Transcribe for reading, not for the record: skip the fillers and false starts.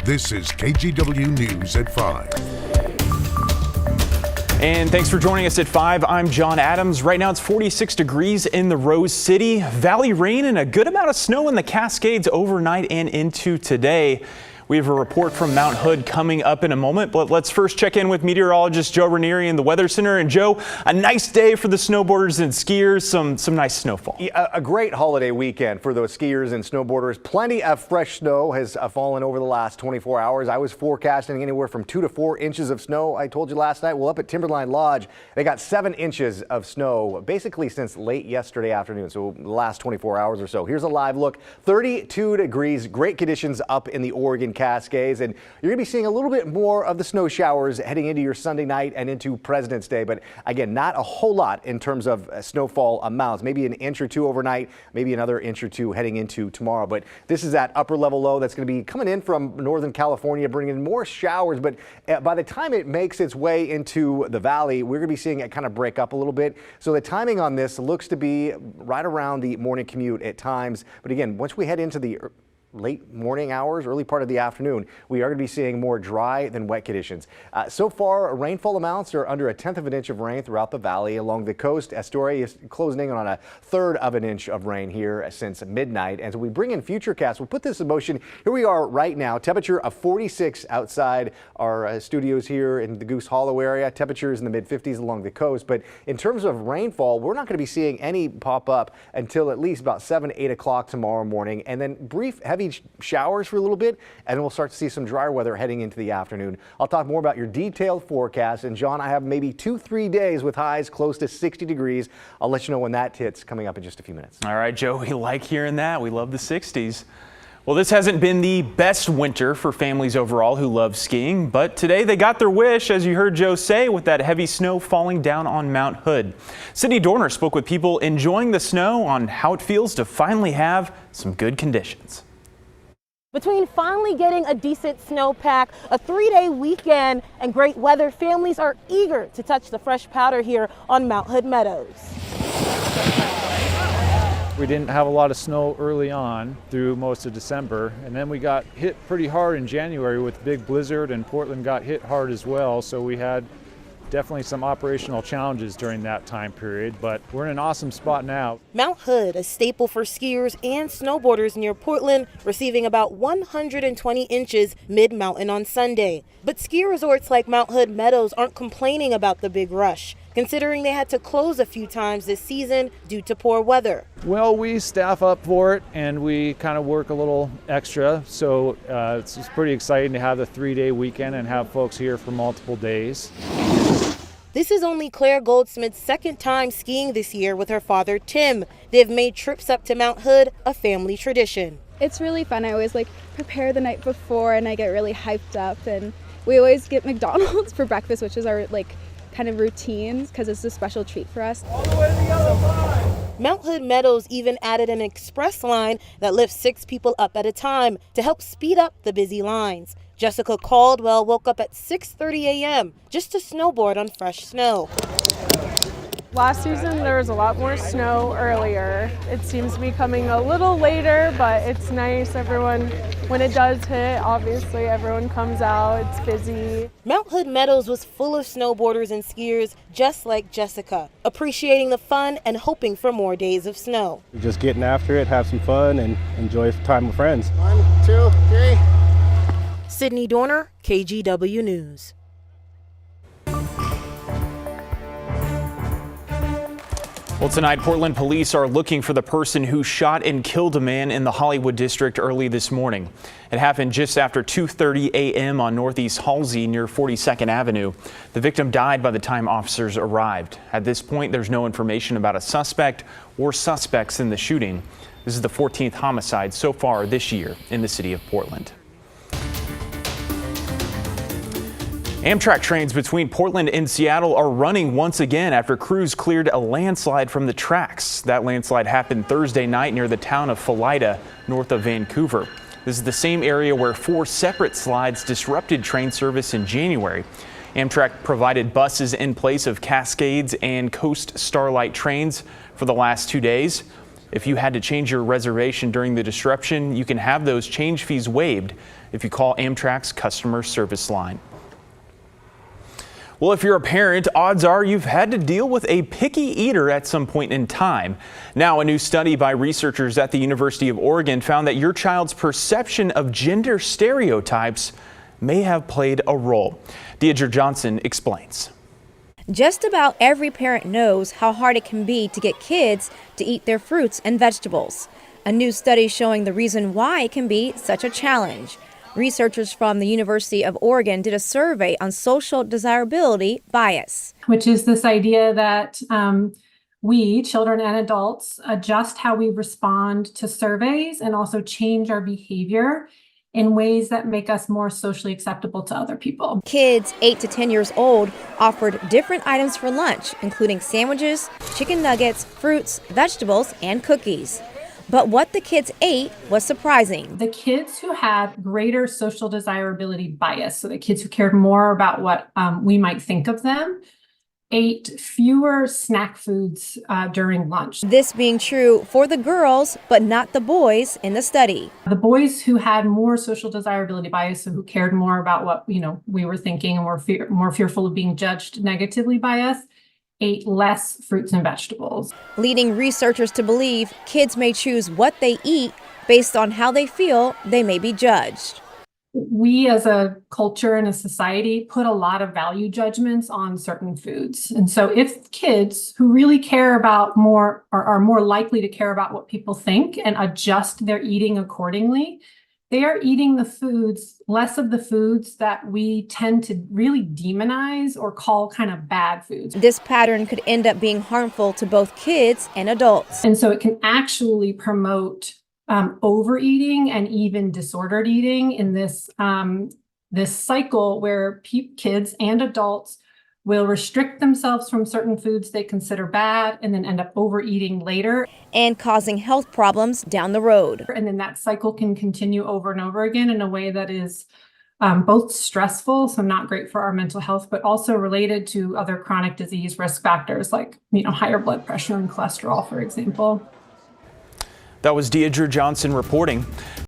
This is KGW News at 5. And thanks for joining us at 5. I'm John Adams. Right now it's 46 degrees in the Rose City. Valley rain and a good amount of snow in the Cascades overnight and into today. We have a report from Mount Hood coming up in a moment, but let's first check in with meteorologist Joe Ranieri in the Weather Center. And Joe, a nice day for the snowboarders and skiers, some nice snowfall. Yeah, a great holiday weekend for those skiers and snowboarders. Plenty of fresh snow has fallen over the last 24 hours. I was forecasting anywhere from 2 to 4 inches of snow. I told you last night, well, up at Timberline Lodge, they got 7 inches of snow basically since late yesterday afternoon, so the last 24 hours or so. Here's a live look. 32 degrees, great conditions up in the Oregon Cascades, and you're going to be seeing a little bit more of the snow showers heading into your Sunday night and into President's Day, but again, not a whole lot in terms of snowfall amounts. Maybe an inch or two overnight, maybe another inch or two heading into tomorrow, but this is that upper level low that's going to be coming in from Northern California, bringing in more showers, but by the time it makes its way into the valley, we're going to be seeing it kind of break up a little bit. So the timing on this looks to be right around the morning commute at times, but again, once we head into the late morning hours, early part of the afternoon, we are going to be seeing more dry than wet conditions. So far, rainfall amounts are under 1/10 of an inch of rain throughout the valley. Along the coast, Astoria is closing in on 1/3 of an inch of rain here since midnight. And so we bring in futurecasts. We'll put this in motion. Here we are right now, temperature of 46 outside our studios here in the Goose Hollow area. Temperatures in the mid-50s along the coast. But in terms of rainfall, we're not going to be seeing any pop up until at least about 7, 8 o'clock tomorrow morning. And then brief heavy showers for a little bit, and we'll start to see some drier weather heading into the afternoon. I'll talk more about your detailed forecast. And John, I have maybe 2-3 days with highs close to 60 degrees. I'll let you know when that hits coming up in just a few minutes. All right, Joe, we like hearing that. We love the 60s. Well, this hasn't been the best winter for families overall who love skiing, but today they got their wish, as you heard Joe say, with that heavy snow falling down on Mount Hood. Sydney Dorner spoke with people enjoying the snow on how it feels to finally have some good conditions. Between finally getting a decent snowpack, a 3-day weekend, and great weather, families are eager to touch the fresh powder here on Mount Hood Meadows. We didn't have a lot of snow early on through most of December, and then we got hit pretty hard in January with big blizzard, and Portland got hit hard as well, so we had definitely some operational challenges during that time period, but we're in an awesome spot now. Mount Hood, a staple for skiers and snowboarders near Portland, receiving about 120 inches mid-mountain on Sunday. But ski resorts like Mount Hood Meadows aren't complaining about the big rush, considering they had to close a few times this season due to poor weather. Well, we staff up for it and we kind of work a little extra, so it's pretty exciting to have the 3-day weekend and have folks here for multiple days. This is only Claire Goldsmith's second time skiing this year with her father, Tim. They've made trips up to Mount Hood a family tradition. It's really fun. I always prepare the night before and I get really hyped up, and we always get McDonald's for breakfast, which is our kind of routines because it's a special treat for us. All the way to the yellow line. Mount Hood Meadows even added an express line that lifts 6 people up at a time to help speed up the busy lines. Jessica Caldwell woke up at 6:30 a.m. just to snowboard on fresh snow. Last season there was a lot more snow earlier. It seems to be coming a little later, but it's nice. Everyone, when it does hit, obviously everyone comes out. It's busy. Mount Hood Meadows was full of snowboarders and skiers just like Jessica, appreciating the fun and hoping for more days of snow. Just getting after it, have some fun, and enjoy time with friends. 1, 2, 3. Sydney Dorner, KGW News. Well, tonight, Portland police are looking for the person who shot and killed a man in the Hollywood district early this morning. It happened just after 2:30 a.m. on Northeast Halsey near 42nd Avenue. The victim died by the time officers arrived. At this point, there's no information about a suspect or suspects in the shooting. This is the 14th homicide so far this year in the city of Portland. Amtrak trains between Portland and Seattle are running once again after crews cleared a landslide from the tracks. That landslide happened Thursday night near the town of Philida, north of Vancouver. This is the same area where 4 separate slides disrupted train service in January. Amtrak provided buses in place of Cascades and Coast Starlight trains for the last 2 days. If you had to change your reservation during the disruption, you can have those change fees waived if you call Amtrak's customer service line. Well, if you're a parent, odds are you've had to deal with a picky eater at some point in time. Now, a new study by researchers at the University of Oregon found that your child's perception of gender stereotypes may have played a role. Deidre Johnson explains. Just about every parent knows how hard it can be to get kids to eat their fruits and vegetables. A new study showing the reason why it can be such a challenge. Researchers from the University of Oregon did a survey on social desirability bias, which is this idea that we, children and adults, adjust how we respond to surveys and also change our behavior in ways that make us more socially acceptable to other people. Kids 8 to 10 years old offered different items for lunch, including sandwiches, chicken nuggets, fruits, vegetables, and cookies. But what the kids ate was surprising. The kids who had greater social desirability bias, so the kids who cared more about what we might think of them, ate fewer snack foods during lunch. This being true for the girls, but not the boys in the study. The boys who had more social desirability bias, so who cared more about what we were thinking and were more fearful of being judged negatively by us, ate less fruits and vegetables. Leading researchers to believe kids may choose what they eat based on how they feel they may be judged. We as a culture and a society put a lot of value judgments on certain foods. And so if kids who really care about more are more likely to care about what people think and adjust their eating accordingly, they are eating less of the foods that we tend to really demonize or call kind of bad foods. This pattern could end up being harmful to both kids and adults. And so it can actually promote overeating and even disordered eating in this cycle where kids and adults will restrict themselves from certain foods they consider bad and then end up overeating later. And causing health problems down the road. And then that cycle can continue over and over again in a way that is both stressful, so not great for our mental health, but also related to other chronic disease risk factors like higher blood pressure and cholesterol, for example. That was Deidre Johnson reporting.